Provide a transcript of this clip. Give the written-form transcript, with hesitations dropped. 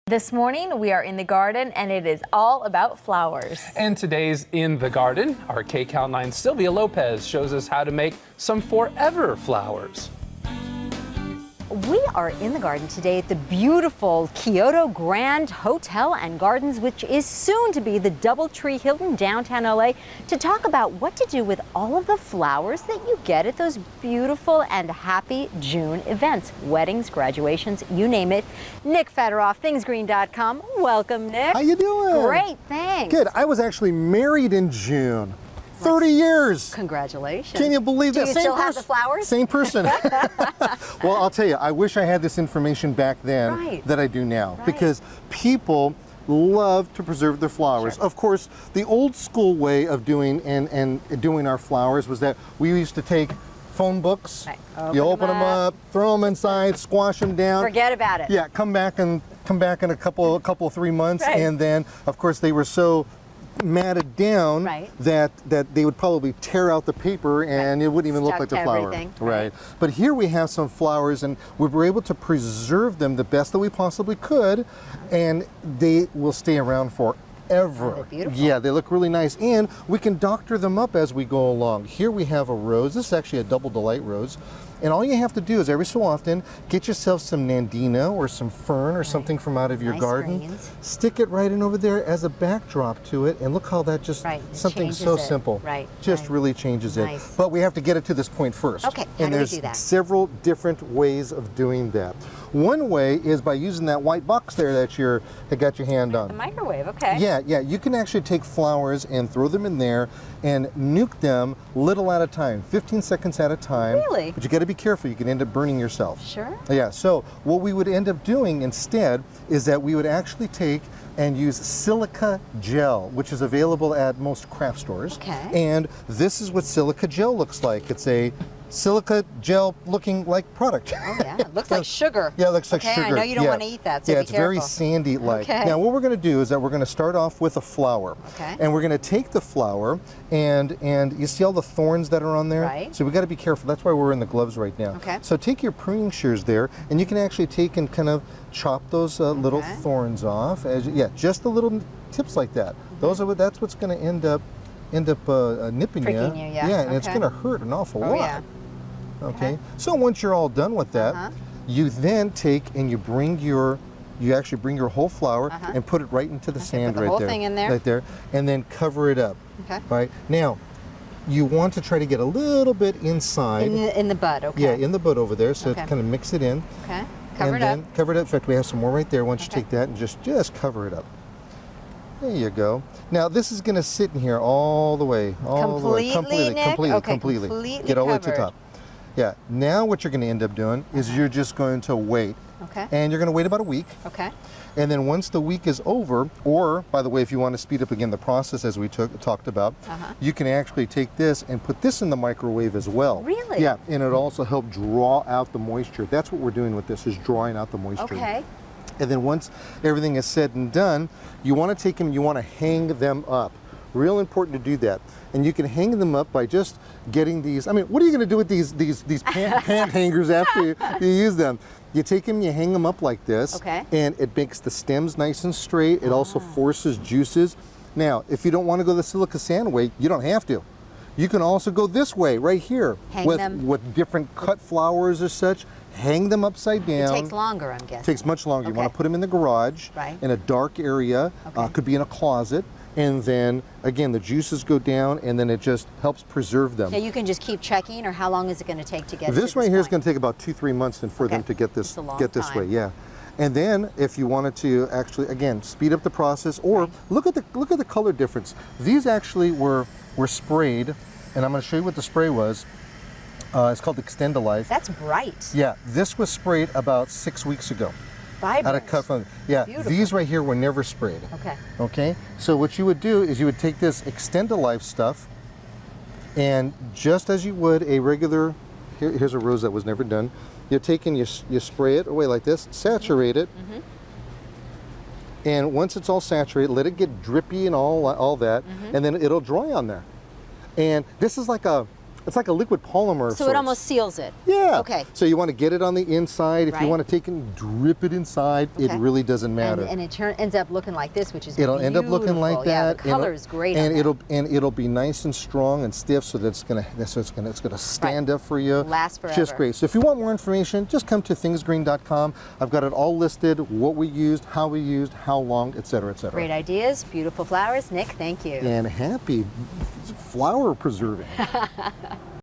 This morning we are in the garden and it is all about flowers. And today's In the Garden, our KCAL 9 Sylvia Lopez shows us how to make some forever flowers. We are in the garden today at the beautiful Kyoto Grand Hotel and Gardens, which is soon to be the DoubleTree Hilton downtown LA, to talk about what to do with all of the flowers that you get at those beautiful and happy June events. Weddings, graduations, you name it. Nick Federoff, thingsgreen.com. Welcome, Nick. How you doing? Great, thanks. Good. I was actually married in June. 30 years. Congratulations. Can you believe that? Do you still have the flowers? Same person. Well, I'll tell you, I wish I had this information back then that I do now, because people love to preserve their flowers. Sure. Of course, the old school way of doing doing our flowers was that we used to take phone books, you open them up, throw them inside, squash them down. Forget about it. Yeah, come back in a couple 3 months, and then of course they were so matted down that they would probably tear out the paper and it wouldn't even look like the flower. Right. But here we have some flowers and we were able to preserve them the best that we possibly could, and they will stay around forever. They're beautiful. Yeah, they look really nice, and we can doctor them up as we go along. Here we have a rose. This is actually a double delight rose. And all you have to do is every so often get yourself some nandina or some fern or something from out of your garden. Greens. Stick it right in over there as a backdrop to it, and look how that just, something so simple, just really changes it. But we have to get it to this point first. Okay, and how do we do that? There's several different ways of doing that. One way is by using that white box there that got your hand on. The microwave, okay. Yeah, you can actually take flowers and throw them in there and nuke them little at a time, 15 seconds at a time. Really? But you got to be careful, you can end up burning yourself. Sure. Yeah, so what we would end up doing instead is that we would actually take and use silica gel, which is available at most craft stores. Okay. And this is what silica gel looks like. It's a silica gel looking like product. Oh yeah, it looks like sugar. Yeah, it looks like sugar. I know you don't want to eat that, so yeah, be it's very sandy-like. Okay. Now what we're going to do is that we're going to start off with a flower. Okay. And we're going to take the flower and you see all the thorns that are on there? Right. So we got to be careful. That's why we're in the gloves right now. Okay. So take your pruning shears there, and you can actually take and kind of chop those little thorns off. Just the little tips like that. That's what's going to end up nipping you. Yeah, and it's going to hurt an awful lot. Yeah. Okay. So once you're all done with that, you then take and you actually bring your whole flower and put it right into the sand put the whole thing in there. right there, and then cover it up. Okay. Right. Now, you want to try to get a little bit inside. In the bud, okay. Yeah, in the bud over there, so kind of mix it in. Okay. Cover it up. Cover it up. In fact, we have some more right there. Why don't you take that and just cover it up. There you go. Now this is going to sit in here all the way, completely. Get all the way to the top. Yeah, now what you're going to end up doing is you're just going to wait. Okay. And you're going to wait about a week. Okay. And then once the week is over, or by the way, if you want to speed up again the process as we talked about, you can actually take this and put this in the microwave as well. Really? Yeah, and it'll also help draw out the moisture. That's what we're doing with this, is drawing out the moisture. Okay. And then once everything is said and done, you want to take them, you want to hang them up. Real important to do that. And you can hang them up by just getting these. I mean, what are you going to do with these pant hangers after you use them? You take them, you hang them up like this, and it makes the stems nice and straight. It also forces juices. Now, if you don't want to go the silica sand way, you don't have to. You can also go this way, right here, with different cut flowers or such. Hang them upside down. It takes longer, I'm guessing. It takes much longer. You want to put them in the garage, in a dark area. Could be in a closet. And then, again, the juices go down, and then it just helps preserve them. Now you can just keep checking, or how long is it going to take to get this right here is going to take about 2-3 months for them to get this way. Yeah. And then, if you wanted to actually, again, speed up the process, or look at the color difference. These actually were sprayed, and I'm going to show you what the spray was. It's called Extend a Life. That's bright. Yeah, this was sprayed about 6 weeks ago. Vibrant. Out of cut from, Beautiful. These right here were never sprayed. Okay. Okay, so what you would do is you would take this Extend a Life stuff, and just as you would a regular, here's a rose that was never done, you take and you spray it away like this, saturate it, and once it's all saturated, let it get drippy and all that, and then it'll dry on there. And this is like a it's like a liquid polymer. of So it sorts. almost seals it. Yeah. Okay. So you want to get it on the inside. If you Right. want to take and drip it inside, it Okay. really doesn't matter. And it ends up looking like this, which is It'll end up looking like beautiful. Yeah, that. the color is great. And on that. it'll be nice and strong and stiff, so that it's gonna stand up for you. Last Just forever. great. So if you want more information, just come to thingsgreen.com. I've got it all listed: what we used, how we used, how long, et cetera, et cetera. Great ideas, beautiful flowers. Nick, thank you. And happy flower preserving.